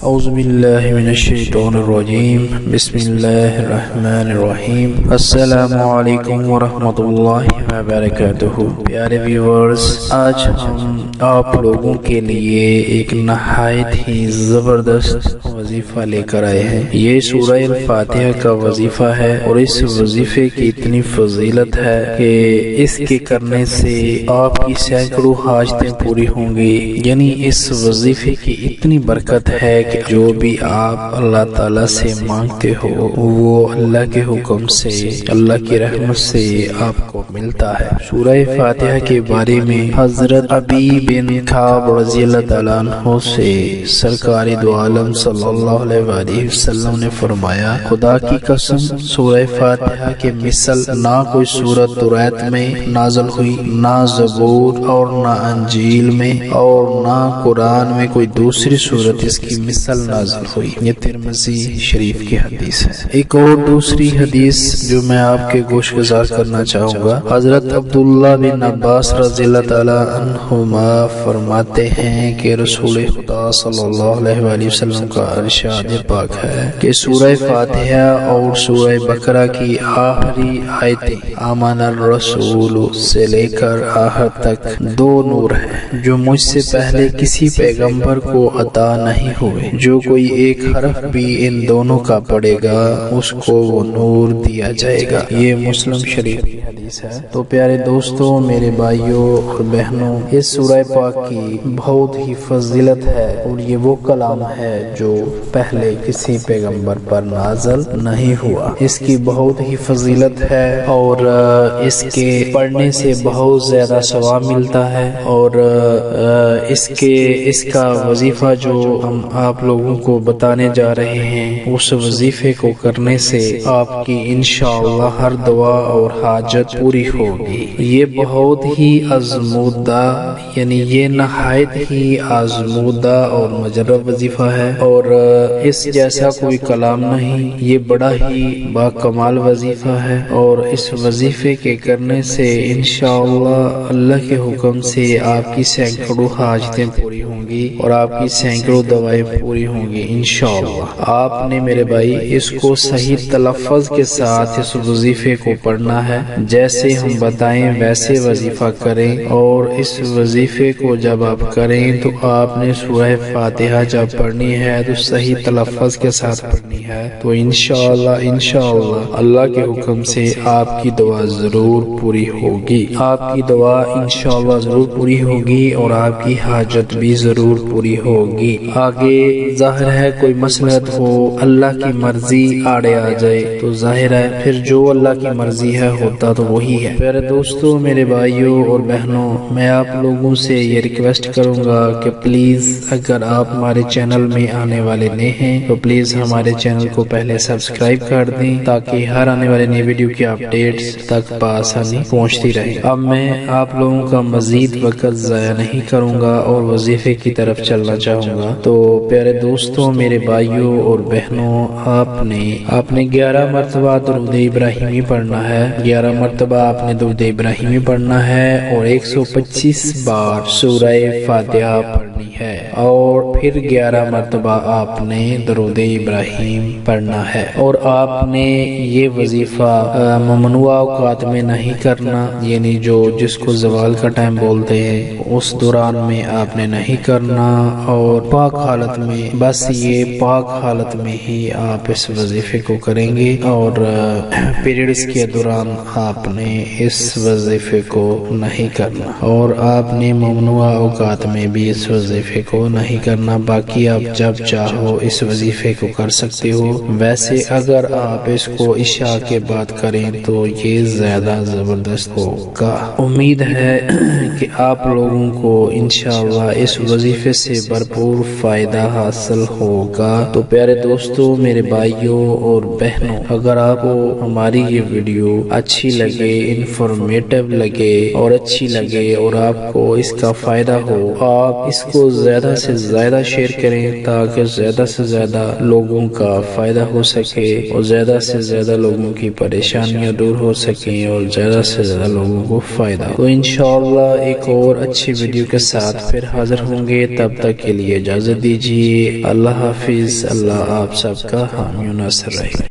اعوذ باللہ من الشیطان الرجیم بسم اللہ الرحمن الرحیم السلام علیکم ورحمۃ اللہ وبرکاتہ۔ پیارے ویورز، آج ہم آپ لوگوں کے لیے ایک نہایت ہی زبردست وظیفہ لے کر آئے ہیں۔ یہ سورہ الفاتحہ کا وظیفہ ہے اور اس وظیفے کی اتنی فضیلت ہے کہ اس کے کرنے سے آپ کی سینکڑوں حاجتیں پوری ہوں گی۔ یعنی اس وظیفے کی اتنی برکت ہے کہ جو بھی آپ اللہ تعالیٰ سے مانگتے ہو وہ اللہ کے حکم سے، اللہ کی رحمت سے آپ کو ملتا ہے۔ سورہ فاتحہ کے بارے میں حضرت ابی بن کعب رضی اللہ تعالیٰ عنہ سے سرکار دو عالم صلی اللہ علیہ وآلہ وسلم نے فرمایا، خدا کی قسم سورہ فاتحہ کے مثل نہ کوئی سورت توریت میں نازل ہوئی، نہ زبور اور نہ انجیل میں، اور نہ قرآن میں کوئی دوسری سورت اس کی مثل نازل ہوئی۔ یہ ترمذی شریف کی حدیث ہے۔ ایک اور دوسری حدیث جو میں آپ کے گوش گزار کرنا چاہوں گا، حضرت عبداللہ بن عباس رضی اللہ تعالی عنہما فرماتے ہیں کہ رسول خدا صلی اللہ علیہ وآلہ وسلم کا ارشاد پاک ہے کہ سورہ فاتحہ اور سورہ بقرہ کی آخری آیتیں آمن الرسول سے لے کر آخر تک دو نور ہیں جو مجھ سے پہلے کسی پیغمبر کو عطا نہیں ہوئے۔ جو کوئی ایک حرف بھی ان دونوں کا پڑھے گا اس کو وہ نور دیا جائے گا۔ یہ مسلم شریف کی حدیث ہے۔ تو پیارے دوستوں، میرے بھائیوں اور بہنوں، اس سورہ پاک کی بہت ہی فضیلت ہے اور یہ وہ کلام ہے جو پہلے کسی پیغمبر پر نازل نہیں ہوا۔ اس کی بہت ہی فضیلت ہے اور اس کے پڑھنے سے بہت زیادہ ثواب ملتا ہے، اور اس کا وظیفہ جو ہم آپ لوگوں کو بتانے جا رہے ہیں، اس وظیفے کو کرنے سے آپ کی انشاءاللہ ہر دعا اور حاجت پوری ہوگی۔ یہ بہت ہی آزمودہ، یعنی یہ نہایت ہی آزمودہ اور مجرب وظیفہ ہے، اور اس جیسا کوئی کلام نہیں۔ یہ بڑا ہی با کمال وظیفہ ہے، اور اس وظیفے کے کرنے سے انشاءاللہ اللہ کے حکم سے آپ کی سینکڑوں حاجتیں پوری ہوں گی اور آپ کی سینکڑوں دوائیں پوری ہوں گی انشاءاللہ۔ آپ نے میرے بھائی اس کو صحیح تلفظ کے ساتھ اس وظیفے کو پڑھنا ہے، جیسے ہم بتائیں ویسے وظیفہ کریں، اور اس وظیفے کو جب آپ کریں تو آپ نے سورہ فاتحہ جب پڑھنی ہے تو صحیح تلفظ کے ساتھ پڑھنی ہے، تو انشاءاللہ اللہ کے حکم سے آپ کی دعا ضرور پوری ہوگی۔ آپ کی دعا انشاءاللہ ضرور پوری ہوگی اور آپ کی حاجت بھی ضرور پوری ہوگی۔ آگے ظاہر ہے کوئی مسئلہ ہو، اللہ کی مرضی آڑے آ جائے تو ظاہر ہے پھر جو اللہ کی مرضی ہے ہوتا تو وہی ہے۔ پیارے دوستوں، میرے بھائیوں اور بہنوں، میں آپ لوگوں سے یہ ریکویسٹ کروں گا کہ پلیز اگر آپ ہمارے چینل میں آنے والے نئے ہیں تو پلیز ہمارے چینل کو پہلے سبسکرائب کر دیں تاکہ ہر آنے والے نئے ویڈیو کی اپڈیٹس تک بآسانی پہنچتی رہے۔ اب میں آپ لوگوں کا مزید وقت ضائع نہیں کروں گا اور وظیفے کی طرف چلنا چاہوں گا۔ تو پیارے دوستوں، میرے بھائیوں اور بہنوں، آپ نے 11 مرتبہ درود ابراہیمی پڑھنا ہے۔ 11 مرتبہ آپ نے درود ابراہیمی پڑھنا ہے اور 125 بار سورہ فاتحہ پڑھنی ہے، اور پھر 11 مرتبہ آپ نے درود ابراہیم پڑھنا ہے۔ اور آپ نے یہ وظیفہ ممنوع اوقات میں نہیں کرنا، یعنی جس کو زوال کا ٹائم بولتے ہیں اس دوران میں آپ نے نہیں کرنا، اور پاک حالت میں، بس یہ پاک حالت میں ہی آپ اس وظیفے کو کریں گے، اور پیریڈز کے دوران آپ نے اس وظیفے کو نہیں کرنا، اور آپ نے ممنوع اوقات میں بھی اس وظیفے کو نہیں کرنا۔ باقی آپ جب چاہو اس وظیفے کو کر سکتے ہو۔ ویسے اگر آپ اس کو عشاء کے بعد کریں تو یہ زیادہ زبردست ہوگا۔ امید ہے کہ آپ لوگوں کو انشاءاللہ اس وظیفے سے بھرپور فائدہ حاصل ہوگا۔ تو پیارے دوستوں، میرے بھائیوں اور بہنوں، اگر آپ کو ہماری یہ ویڈیو اچھی لگے، انفارمیٹیو لگے اور اچھی لگے اور آپ کو اس کا فائدہ ہو، آپ اس کو زیادہ سے زیادہ زیادہ شیئر کریں تاکہ زیادہ سے زیادہ لوگوں کا فائدہ ہو سکے اور زیادہ سے زیادہ لوگوں کی پریشانیاں دور ہو سکیں اور زیادہ سے زیادہ لوگوں کو فائدہ ہو۔ تو انشاءاللہ ایک اور اچھی ویڈیو کے ساتھ پھر حاضر ہوں گے، تب تک کے لیے اجازت دیجیے۔ اللہ حافظ۔ اللہ آپ سب کا حامی و ناصر رہے۔